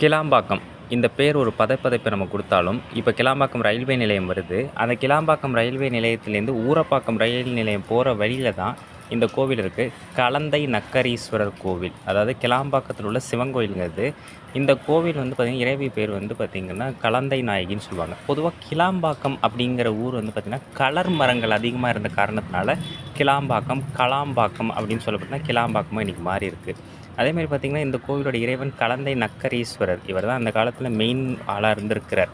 கிளாம்பாக்கம். இந்த பேர் ஒரு பதைப்பதைப்ப நம்ம குடுத்தாலும், இப்ப கிளாம்பாக்கம் ரயில்வே நிலையம் வருது. அந்த கிளாம்பாக்கம் ரயில்வே நிலையத்திலேருந்து ஊரப்பாக்கம் ரயில் நிலையம் போற வழியில தான் இந்த கோவில் இருக்கு. கலந்தை நக்கரீஸ்வரர் கோவில். அதாவது கிளாம்பாக்கத்தில உள்ள சிவன் கோயிலுங்க இது. இந்த கோவில் வந்து பார்த்தீங்கன்னா, இறைவி பேர் வந்து பார்த்தீங்கன்னா, கலந்தை நாயகின்னு சொல்லுவாங்க. பொதுவா கிளாம்பாக்கம் அப்படிங்கிற ஊர் வந்து பார்த்தீங்கன்னா, கலர் மரங்கள் அதிகமா இருந்த காரணத்தினால, கிளாம்பாக்கம், கலாம்பாக்கம் அப்படின்னு சொல்லப்பட்டனா கிளாம்பாக்கமா இன்னைக்கு மாறியிருக்கு. அதேமாரி பார்த்தீங்கன்னா, இந்த கோவிலோட இறைவன் கலந்தை நக்கரீஸ்வரர். இவர் தான் அந்த காலத்தில மெயின் ஆளா இருந்திருக்கிறார்.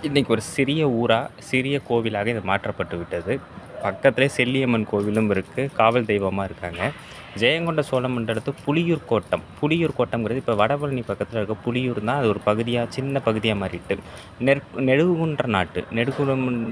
இன்னைக்கு ஒரு சிறிய ஊரா, சிறிய கோவிலாக இது மாற்றப்பட்டு விட்டது. பக்கத்திலே செல்லியம்மன் கோவிலும் இருக்கு. காவல் தெய்வமா இருக்காங்க. ஜெயங்கொண்ட சோழமண்டலத்து புலியூர் கோட்டம். புலியூர் கோட்டம்ங்கிறது இப்ப வடபழனி பக்கத்தில இருக்க புலியூர் தான். அது ஒரு பகுதியா, சின்ன பகுதியா மாறிட்டு. நெடுங்குன்ற நாட்டு.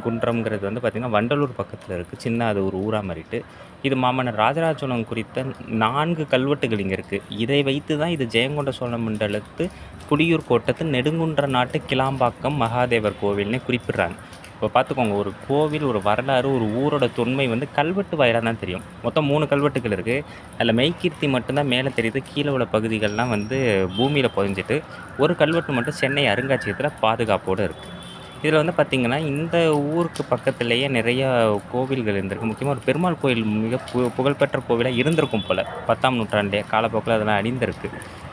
குன்றம்ங்கிறது வந்து பார்த்தீங்கன்னா, வண்டலூர் பக்கத்தில இருக்கு. சின்ன அது ஒரு ஊரா மாறிட்டு. இது மாமன்னர் ராஜராஜ சோழன் குறித்த 4 கல்வெட்டுகள் இங்க இருக்கு. இதை வைத்து தான் இது ஜெயங்கொண்ட சோழமண்டலத்து புலியூர் கோட்டத்து நெடுங்குன்ற நாட்டு கிளாம்பாக்கம் மகாதேவர் கோவில்னே குறிப்பிடுறாங்க. இப்போ பார்த்துக்கோங்க, ஒரு கோவில், ஒரு வரலாறு, ஒரு ஊரோட தொன்மை வந்து கல்வெட்டு வாயிலா தான் தெரியும். மொத்தம் 3 கல்வெட்டுகள் இருக்கு. அதில மெய்க்கீர்த்தி மட்டும் தான் மேல தெரியுது. கீழ உள்ள பகுதிகள்லாம் வந்து பூமியில புதைஞ்சிட்டு, ஒரு கல்வெட்டு மட்டும் சென்னை அருங்காட்சியகத்தில பாதுகாப்போட இருக்கு. இதில வந்து பார்த்தீங்கன்னா, இந்த ஊருக்கு பக்கத்திலேயே நிறைய கோவில்கள் இருந்திருக்கு. முக்கியமா ஒரு பெருமாள் கோயில் மிக புகழ்பெற்ற கோவிலா இருந்திருக்கும் போல. 10ஆம் நூற்றாண்டே காலப்போக்குல அதெல்லாம் அழிந்திருக்கு.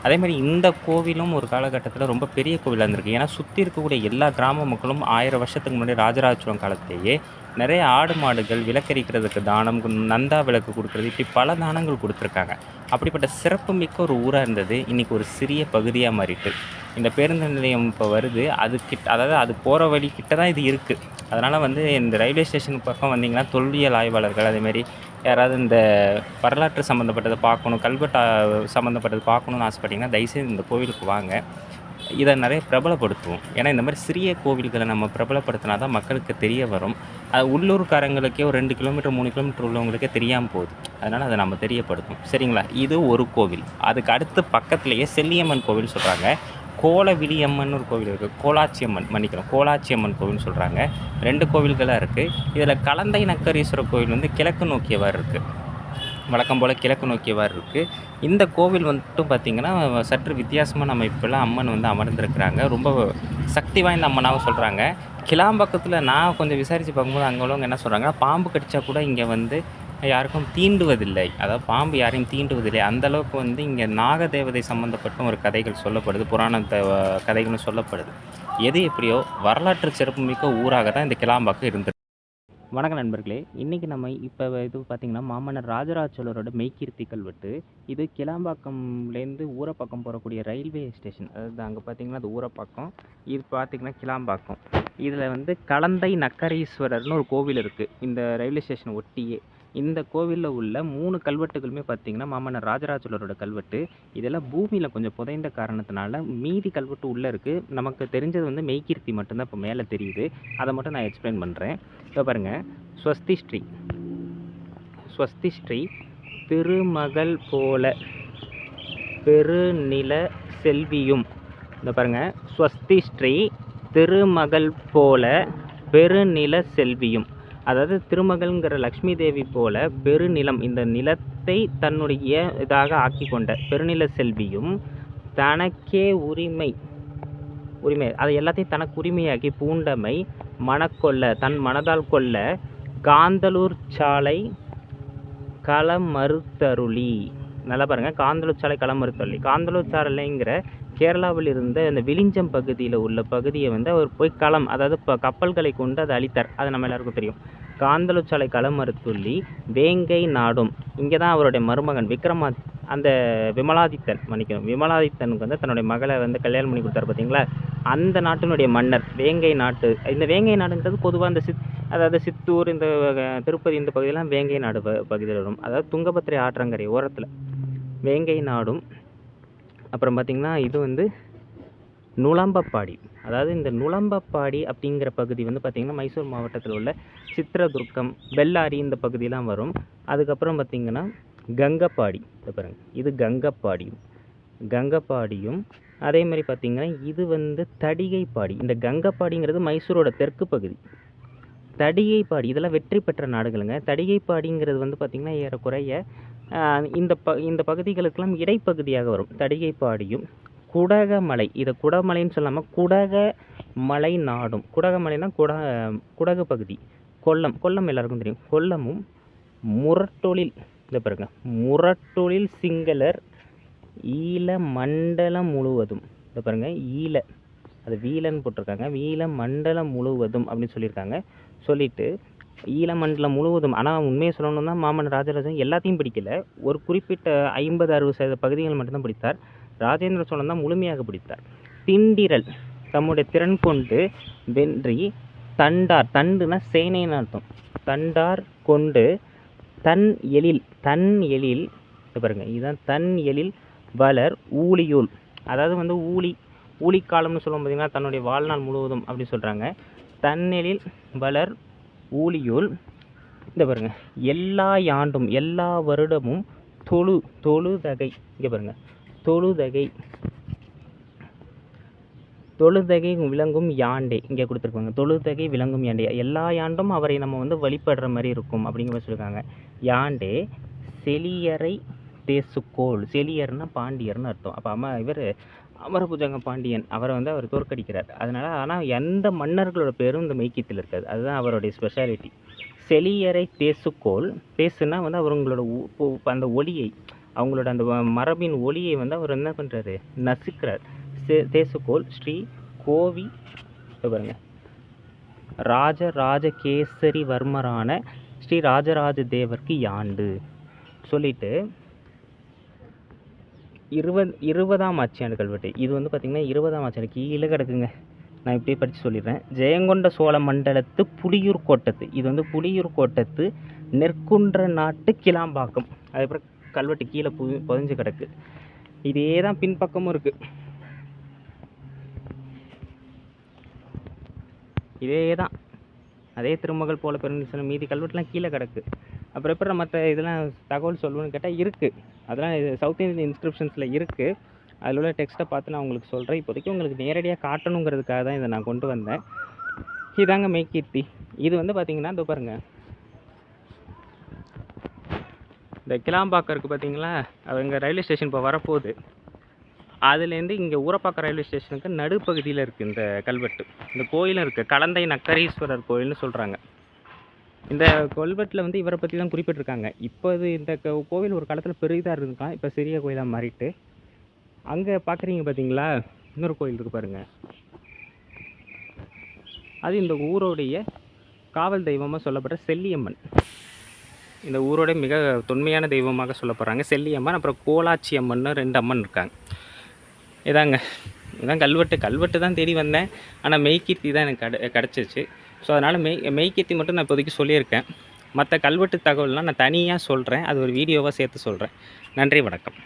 அதேமாரி இந்த கோவிலும் ஒரு காலகட்டத்தில ரொம்ப பெரிய கோவிலா இருந்திருக்கு. ஏன்னா, சுத்தி இருக்கக்கூடிய எல்லா கிராம மக்களும் 1000 வருஷத்துக்கு முன்னாடி ராஜராஜ சோழன் காலத்திலேயே நிறைய ஆடு, மாடுகள் விளக்கரிக்கிறதுக்கு தானம், நந்தா விளக்கு குடுக்குறது, இப்படி பல தானங்கள் குடுத்துருக்காங்க. அப்படிப்பட்ட சிறப்புமிக்க ஒரு ஊரா இருந்தது. இன்னைக்கு ஒரு சிறிய பகுதியா மாறிட்டு. இந்த பேருந்து நிலையம் இப்ப வருது. அது அதாவது அது போற வழி கிட்ட தான் இது இருக்கு. அதனால வந்து இந்த ரயில்வே ஸ்டேஷன் பக்கம் வந்தீங்கன்னா, தொல்லியல் ஆய்வாளர்கள் அதேமாரி யாராவது இந்த வரலாற்று சம்மந்தப்பட்டத பார்க்கணும், கல்வெட்டு சம்மந்தப்பட்டது பார்க்கணும்னு ஆசைப்பட்டீங்கன்னா, தயவுசெய்து இந்த கோவிலுக்கு வாங்க. இத நெறைய பிரபலப்படுத்துவோம். ஏன்னா, இந்த மாரி சிறிய கோவில்கள நம்ம பிரபலப்படுத்தினா தான் மக்களுக்கு தெரிய வரும். அது உள்ளூர்காரங்களுக்கே ஒரு 2 கிலோமீட்டர், 3 கிலோமீட்டர் உள்ளவங்களுக்கே தெரியாம போகுது. அதனால அத நம்ம தெரியப்படுத்தணும். சரிங்களா? இது ஒரு கோவில். அதுக்கு அடுத்து பக்கத்திலேயே செல்லியம்மன் கோவில் சொல்றாங்க. கோலவிழியம்மன்னு ஒரு கோவில் இருக்கு. கோலாச்சியம்மன் மன்னிக்கணும். கோலாச்சியம்மன் கோவில்னு சொல்றாங்க. 2 கோவில்களா இருக்கு. இதில கலந்தை நக்கரீஸ்வரர் கோவில் வந்து கிழக்கு நோக்கியவாறு இருக்கு. வழக்கம் போல கிழக்கு நோக்கியவாறு இருக்கு. இந்த கோவில் மட்டும் பார்த்தீங்கன்னா, சற்று வித்தியாசமான அமைப்புல அம்மன் வந்து அமர்ந்திருக்கிறாங்க. ரொம்ப சக்தி வாய்ந்த அம்மனாவும் சொல்றாங்க. கிளாம்பாக்கத்தில நான் கொஞ்சம் விசாரிச்சு பார்க்கும்போது, அங்க உள்ளவங்க என்ன சொல்றாங்கன்னா, பாம்பு கடிச்சா கூட இங்க வந்து யாருக்கும் தீண்டுவதில்லை. அதாவது பாம்பு யாரையும் தீண்டுவதில்லை. அந்த அளவுக்கு வந்து இங்க நாகதேவதை சம்மந்தப்பட்ட ஒரு கதைகள் சொல்லப்படுது. புராணத்த கதைகளும் சொல்லப்படுது. எது எப்படியோ வரலாற்று சிறப்புமிக்க ஊராக தான் இந்த கிளாம்பாக்கம் இருந்திருக்கு. வணக்கம் நண்பர்களே. இன்னைக்கு நம்ம இது பார்த்தீங்கன்னா, மாமன்னர் ராஜராஜ சோழரோட மெய்க்கீர்த்தி கல்வெட்டு. இது கிளாம்பாக்கம்லேருந்து ஊரப்பாக்கம் போகக்கூடிய ரயில்வே ஸ்டேஷன். அதாவது அங்கே பார்த்தீங்கன்னா, அது ஊரப்பாக்கம். இது பார்த்தீங்கன்னா கிளாம்பாக்கம். இதில வந்து கலந்தை நக்கரீஸ்வரர்னு ஒரு கோவில் இருக்கு. இந்த ரயில்வே ஸ்டேஷன ஒட்டியே. இந்த கோவில்ல உள்ள 3 கல்வெட்டுகளுமே பார்த்தீங்கன்னா, மாமன்னர் ராஜராஜ சோழரோட கல்வெட்டு. இதெல்லாம் பூமியில கொஞ்சம் புதைந்த காரணத்தினால, மீதி கல்வெட்டு உள்ள இருக்கு. நமக்கு தெரிஞ்சது வந்து மெய்க்கீர்த்தி மட்டும் தான் இப்போ மேல தெரியுது. அத மட்டும் நான் எக்ஸ்பிளைன் பண்றேன். இப்போ பாருங்க. ஸ்வஸ்தி ஸ்ரீ ஸ்வஸ்தி ஸ்ரீ திருமகள் போல பெருநில செல்வியும். இந்த பாருங்க. ஸ்வஸ்தி ஸ்ரீ திருமகள் போல பெருநில செல்வியும். அதாவது திருமகள்ங்கிற லக்ஷ்மி தேவி போல பெருநிலம், இந்த நிலத்தை தன்னுடைய இதாக ஆக்கி கொண்ட பெருநில செல்வியும், தனக்கே உரிமை அதை எல்லாத்தையும் தனக்கு உரிமையாக்கி பூண்டமை மனக்கொள்ள தன் மனதால் கொள்ள காந்தலூர் சாலை களமறுத்தருளி. நல்லா பாருங்க. காந்தலூர் சாலை களமறுத்தருளி. காந்தலூர் சாலைங்கிற கேரளாவில் இருந்த இந்த விழிஞ்சம் பகுதியில் உள்ள பகுதியை வந்து அவர் போய் களம், அதாவது கப்பல்களை கொண்டு அதை அழித்தார். அது நம்ம எல்லாருக்கும் தெரியும். காந்தலூர் சாலை களமறுத்துள்ளி வேங்கை நாடும். இங்கே தான் அவருடைய மருமகன் அந்த விமலாதித்தனுக்கு வந்து தன்னுடைய மகளை வந்து கல்யாணம் பண்ணி கொடுத்தாரு பார்த்தீங்களா? அந்த நாட்டினுடைய மன்னர் வேங்கை நாட்டு. இந்த வேங்கை நாடுங்கிறது பொதுவாக இந்த அதாவது சித்தூர், இந்த திருப்பதி, இந்த பகுதியெல்லாம் வேங்கை நாடு பகுதியில் வரும். அதாவது துங்கபத்திரை ஆற்றங்கரை ஓரத்தில் வேங்கை நாடும். அப்புறம் பார்த்திங்கன்னா, இது வந்து நுளம்பப்பாடி. அதாவது இந்த நுளம்பப்பாடி அப்படிங்கிற பகுதி வந்து பார்த்திங்கன்னா, மைசூர் மாவட்டத்தில் உள்ள சித்ரதுர்க்கம், பெல்லாரி இந்த பகுதியெலாம் வரும். அதுக்கப்புறம் பார்த்திங்கன்னா கங்கப்பாடி. இதை பாருங்கள். இது கங்கப்பாடியும் அதே மாதிரி பார்த்திங்கன்னா, இது வந்து தடிகைப்பாடி. இந்த கங்கப்பாடிங்கிறது மைசூரோட தெற்கு பகுதி. தடிகைப்பாடி இதெல்லாம் வெற்றி பெற்ற நாடுகளுங்க. தடிகைப்பாடிங்கிறது வந்து பார்த்திங்கன்னா, ஏறக்குறைய இந்த பகுதிகளுக்கெல்லாம் இடைப்பகுதியாக வரும். தடிகைப்பாடியும் குடகமலை. இதை குடமலைன்னு சொல்லாமல் குடகமலை நாடும். குடகமலைனா குடகு பகுதி. கொல்லம் எல்லாருக்கும் தெரியும். கொல்லமும் முரட்டொழில் இதை பாருங்க, முரட்டொழில் சிங்களர் ஈழ மண்டலம் முழுவதும். இதை பாருங்க, ஈழ அது வீலன்னு போட்டிருக்காங்க, வீழ மண்டலம் முழுவதும் அப்படின்னு சொல்லியிருக்காங்க. சொல்லிட்டு ஈழ மண்டலம் முழுவதும். ஆனால் உண்மையை சொல்லணும்னா மாமன் ராஜராஜன் எல்லாத்தையும் பிடிக்கல, ஒரு குறிப்பிட்ட 50-60% பகுதிகள் மட்டும்தான் பிடித்தார். ராஜேந்திர சோழன் தான் முழுமையாக பிடித்தார். திண்டிரல் தம்முடைய திறன் கொண்டு வென்றி தண்டார், தண்டுனா சேனைன்னு அர்த்தம், தண்டார் கொண்டு தன் எழில் பாருங்க, இதுதான் தன் எழில் வளர் ஊழியுள். அதாவது ஊழிக்காலம்னு சொல்லுவோம் பார்த்தீங்கன்னா, தன்னுடைய வாழ்நாள் முழுவதும் அப்படி சொல்கிறாங்க. தன்னெழில் வளர் ஊழியுள். இந்த பாருங்க, எல்லா யாண்டும் எல்லா வருடமும் தொழுதகை. இங்கே பாருங்க, தொழுதகை விளங்கும் யாண்டே இங்கே கொடுத்துருப்பாங்க. தொழுதகை விளங்கும் யாண்டே, எல்லா யாண்டும் அவரை நம்ம வழிபடுற மாதிரி இருக்கும் அப்படிங்கிற மாதிரி சொல்லியிருக்காங்க. யாண்டே செலியரை தேசுக்கோள். செலியர்னா பாண்டியர்னு அர்த்தம். அப்போ இவர் அமரபுஜங்க பாண்டியன், அவரை அவர் தோற்கடிக்கிறார். அதனால் ஆனால் எந்த மன்னர்களோட பேரும் இந்த மெய்க்கியத்தில் இருக்காது. அதுதான் அவருடைய ஸ்பெஷாலிட்டி. செலியரை தேசுக்கோள். தேசுனா அவங்களோட அந்த ஒளியை, அவங்களோட அந்த மரபின் ஒளியை அவர் என்ன பண்ணுறாரு, நசுக்கிறார். தேசுக்கோள் ஸ்ரீ கோவி பாருங்க, ராஜராஜகேசரி வர்மரான ஸ்ரீ ராஜராஜ தேவருக்கு யாண்டு சொல்லிட்டு 20ஆம் ஆட்சியாண்டு கல்வெட்டு. இது பார்த்திங்கன்னா 20ஆம் ஆட்சியாண்டு கீழே கிடக்குங்க. நான் இப்படியே படித்து சொல்லிடுறேன். ஜெயங்கொண்ட சோழ மண்டலத்து புலியூர் கோட்டத்து. இது புலியூர் கோட்டத்து நெற்குன்ற நாட்டு கிளாம்பாக்கம். அதுக்கப்புறம் கல்வெட்டு கீழே புதைஞ்சு கிடக்கு. இதே தான் பின்பக்கமும் இருக்குது. இதே தான், அதே திருமகள் போல பெருநிசனம் மீதி கல்வெட்டுலாம் கீழே கிடக்கு. அப்புறம் எப்படி மற்ற இதெல்லாம் தகவல் சொல்லுவேன்னு கேட்டால் இருக்குது. அதெல்லாம் சவுத் இந்தியன் இன்ஸ்கிரிப்ஷன்ஸில் இருக்குது. அதில் உள்ள டெக்ஸ்ட்டை பார்த்து நான் உங்களுக்கு சொல்கிறேன். இப்போதைக்கு உங்களுக்கு நேரடியாக காட்டணுங்கிறதுக்காக தான் இதை நான் கொண்டு வந்தேன். இதாங்க மெய்கீர்த்தி. இது பார்த்திங்கன்னா இந்த பாருங்கள், இந்த கிளாம்பாக்கம் இருக்குது பார்த்தீங்களா, அது இங்கே ரயில்வே ஸ்டேஷன் இப்போ வரப்போகுது. அதுலேருந்து இங்கே ஊரப்பாக்கம் ரயில்வே ஸ்டேஷனுக்கு நடுப்பகுதியில் இருக்குது இந்த கல்வெட்டு. இந்த கோயிலும் இருக்குது, கலந்தை நக்கரீஸ்வரர் கோயில்னு சொல்கிறாங்க. இந்த கல்வெட்டில் இவரை பற்றி தான் குறிப்பிட்டிருக்காங்க. இப்போ இந்த கோவில் ஒரு காலத்தில் பெரிதாக இருந்துக்கலாம், இப்போ சிறிய கோயிலாக மாறிட்டு. அங்கே பார்க்குறீங்க பார்த்தீங்களா, இன்னொரு கோயில் இருக்குது பாருங்கள். அது இந்த ஊரோடைய காவல் தெய்வமாக சொல்லப்படுற செல்லியம்மன். இந்த ஊரோட மிக தொன்மையான தெய்வமாக சொல்லப்படுறாங்க செல்லியம்மன். அப்புறம் கோலாச்சி அம்மன் 2 அம்மன் இருக்காங்க. இதான் கல்வெட்டு தான் தேடி வந்தேன். ஆனால் மெய்கீர்த்தி தான் எனக்கு கிடச்சிச்சு. ஸோ அதனால் மெய்கீர்த்தி மட்டும் நான் இப்போதைக்கு சொல்லியிருக்கேன். மற்ற கல்வெட்டு தகவல்னால் நான் தனியாக சொல்கிறேன், அது ஒரு வீடியோவாக சேர்த்து சொல்கிறேன். நன்றி, வணக்கம்.